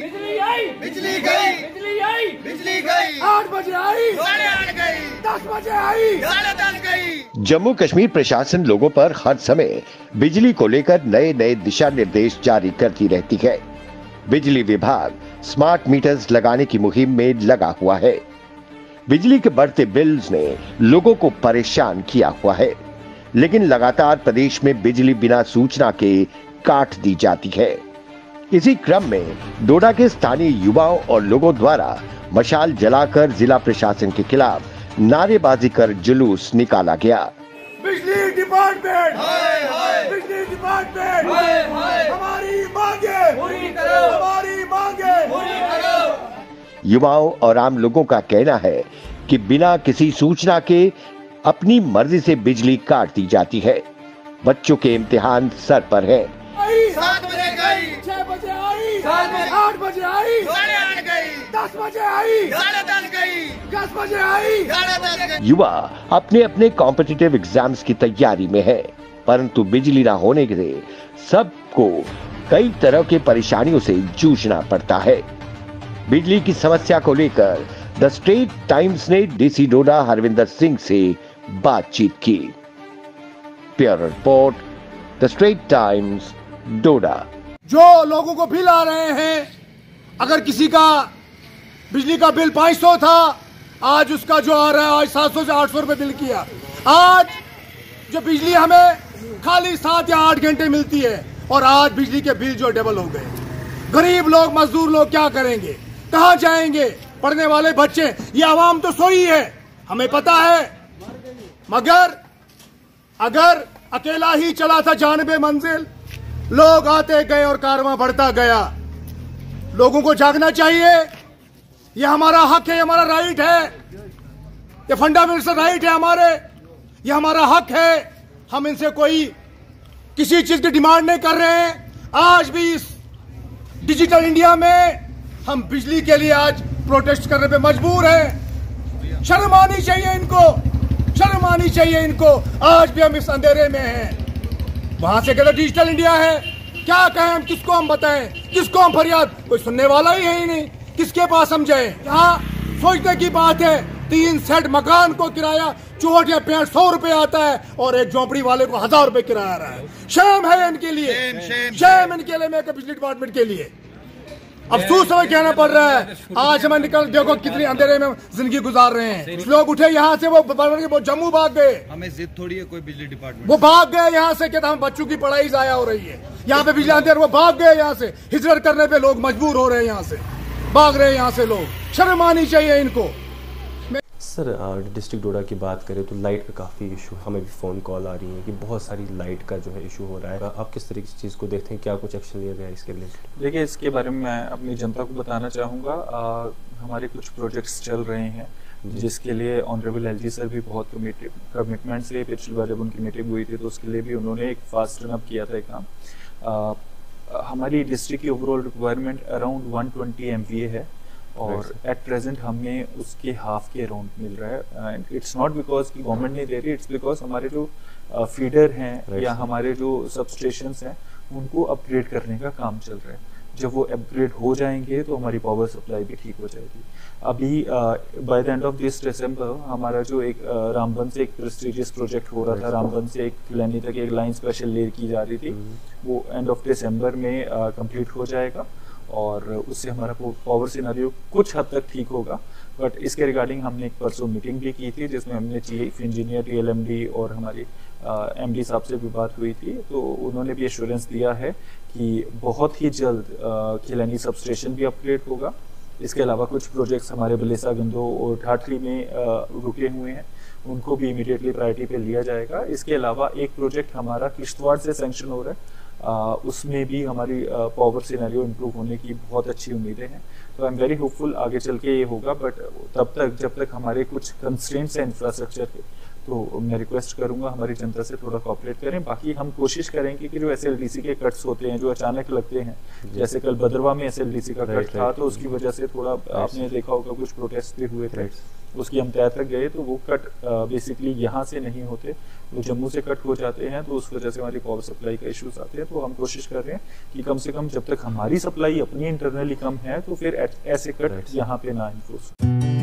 बिजली आई, बिजली गई, बिजली आई, बिजली गई, 8 बजे आई, 8:30 गई, 10 बजे आई, 10:30 गई। जम्मू कश्मीर प्रशासन लोगों पर हर समय बिजली को लेकर नए नए दिशा निर्देश जारी करती रहती है। बिजली विभाग स्मार्ट मीटर्स लगाने की मुहिम में लगा हुआ है। बिजली के बढ़ते बिल्स ने लोगों को परेशान किया हुआ है, लेकिन लगातार प्रदेश में बिजली बिना सूचना के काट दी जाती है। इसी क्रम में डोडा के स्थानीय युवाओं और लोगों द्वारा मशाल जलाकर जिला प्रशासन के खिलाफ नारेबाजी कर जुलूस निकाला गया। बिजली डिपार्टमेंट, हाय हाय, बिजली डिपार्टमेंट, हाय हाय, हमारी मांगे पूरी करो, हमारी मांगे पूरी करो। युवाओं और आम लोगों का कहना है कि बिना किसी सूचना के अपनी मर्जी से बिजली काट दी जाती है। बच्चों के इम्तिहान सर पर है। 7 बजे गई, 6 बजे आई, 8 बजे आई, 8:30 गई, 10 बजे आई, 10:30 गई, 10 बजे आई। 10:30 गई। युवा अपने अपने कॉम्पिटिटिव एग्जाम्स की तैयारी में है, परंतु बिजली ना होने से सबको कई तरह की परेशानियों से जूझना पड़ता है। बिजली की समस्या को लेकर द स्ट्रेट टाइम्स ने डीसी डोडा हरविंदर सिंह से बातचीत की। Bureau report, the Straight Times, Doda. जो लोगों को बिल आ रहे हैं, अगर किसी का बिजली का बिल 500 था, आज उसका जो आ रहा है आज 700 से 800 रुपए बिल किया। आज जो बिजली हमें खाली 7 या 8 घंटे मिलती है और आज बिजली के बिल जो डबल हो गए। गरीब लोग, मजदूर लोग क्या करेंगे, कहां जाएंगे? पढ़ने वाले बच्चे, ये आवाम तो सोई है, हमें पता है, मगर अगर अकेला ही चला था जानबे मंजिल, लोग आते गए और कारवां बढ़ता गया। लोगों को जागना चाहिए, ये हमारा हक है, ये हमारा राइट है, ये फंडामेंटल राइट है हमारे, ये हमारा हक है। हम इनसे कोई किसी चीज की डिमांड नहीं कर रहे हैं। आज भी इस डिजिटल इंडिया में हम बिजली के लिए आज प्रोटेस्ट करने पे मजबूर हैं। शर्म आनी चाहिए इनको, शर्म आनी चाहिए इनको। आज भी हम इस अंधेरे में हैं। वहां से कहते डिजिटल इंडिया है, क्या कहें हम, किसको हम बताएं, किसको हम फरियाद, कोई सुनने वाला ही है ही नहीं, किसके पास हम जाएं? यहाँ सोचने की बात है, 3 सेट मकान को किराया 64 या 65 रुपए आता है और एक झोंपड़ी वाले को 1000 रुपए किराया आ रहा है। शर्म है इनके लिए, शर्म इनके लिए, मैं बिजली डिपार्टमेंट के लिए अफसोस समय कहना पड़ रहा है। आज हमें निकल, देखो कितनी अंधेरे में जिंदगी गुजार रहे हैं। कुछ लोग उठे यहाँ से, वो जम्मू भाग गए। हमें जिद थोड़ी है कोई बिजली डिपार्टमेंट, वो भाग गए यहाँ से, कहता हम बच्चों की पढ़ाई जाया हो रही है, यहाँ पे बिजली अंधेर, वो भाग गए यहाँ से। हिजरत करने पे लोग मजबूर हो रहे हैं, यहाँ से भाग रहे हैं यहाँ से लोग। शर्म आनी चाहिए इनको। सर, डिस्ट्रिक्ट डोडा की बात करें तो लाइट का काफ़ी इशू, हमें भी फ़ोन कॉल आ रही है कि बहुत सारी लाइट का जो है इशू हो रहा है। आप किस तरीके की चीज़ को देखते हैं, क्या कुछ एक्शन लिया गया है इसके रिलेटेड? देखिए, इसके बारे में मैं अपनी जनता को बताना चाहूँगा। हमारे कुछ प्रोजेक्ट्स चल रहे हैं जिसके लिए ऑनरेबल एलजी सर भी बहुत कमिटमेंट से, पिछली बार जब उनकी मीटिंग हुई थी तो उसके लिए भी उन्होंने एक फास्ट रन अप किया था एक काम। हमारी डिस्ट्रिक्ट की ओवरऑल रिक्वायरमेंट अराउंड 120 MVA है और एट प्रेजेंट हमें उसके हाफ के अराउंड मिल रहा है। एंड इट्स नॉट बिकॉज कि गवर्नमेंट नहीं दे रही, इट्स बिकॉज हमारे जो फीडर हैं या हमारे जो सब स्टेशंस हैं उनको अपग्रेड करने का काम चल रहा है। जब वो अपग्रेड हो जाएंगे तो हमारी पावर सप्लाई भी ठीक हो जाएगी। अभी by the end of this December हमारा जो एक रामबन से एक प्रेस्टिजियस प्रोजेक्ट हो रहा था, रामबन से एक खिलानी तक एक लाइन स्पेशल लेयर की जा रही थी, वो एंड ऑफ दिसंबर में कंप्लीट हो जाएगा और उससे हमारा पावर सिनेरियो कुछ हद तक ठीक होगा। बट इसके रिगार्डिंग हमने एक परसों मीटिंग भी की थी जिसमें हमने चीफ इंजीनियर TLMD और हमारी MD साहब से भी बात हुई थी। तो उन्होंने भी एश्योरेंस दिया है कि बहुत ही जल्द खिलानी सब स्टेशन भी अपग्रेड होगा। इसके अलावा कुछ प्रोजेक्ट्स हमारे बलेसा गंदो और ठाठरी में रुके हुए हैं, उनको भी इमीडिएटली प्रायोरिटी पे लिया जाएगा। इसके अलावा एक प्रोजेक्ट हमारा किश्तवाड़ से सैंक्शन हो रहा है, उसमें भी हमारी पावर सिनेरियो इम्प्रूव होने की बहुत अच्छी उम्मीदें हैं। तो आई एम वेरी होपफुल आगे चल के ये होगा। बट तब तक जब तक हमारे कुछ कंस्ट्रेंट्स हैं इंफ्रास्ट्रक्चर के, तो मैं रिक्वेस्ट करूंगा हमारी जनता से थोड़ा कोऑपरेट करें। बाकी हम कोशिश करेंगे कि जो SLDC के कट्स होते हैं जो अचानक लगते हैं, जैसे कल भद्रवा में SLDC का कट था तो उसकी वजह से थोड़ा आपने देखा होगा कुछ प्रोटेस्ट भी हुए थे, उसकी हम तय तक गए तो वो कट बेसिकली यहाँ से नहीं होते, वो जम्मू से कट हो जाते हैं, तो उस वजह से हमारी पावर सप्लाई का इश्यूज आते हैं। तो हम कोशिश कर रहे हैं कि कम से कम जब तक हमारी सप्लाई अपनी इंटरनली कम है तो फिर ऐसे कट यहाँ पे ना इन्फोर्स।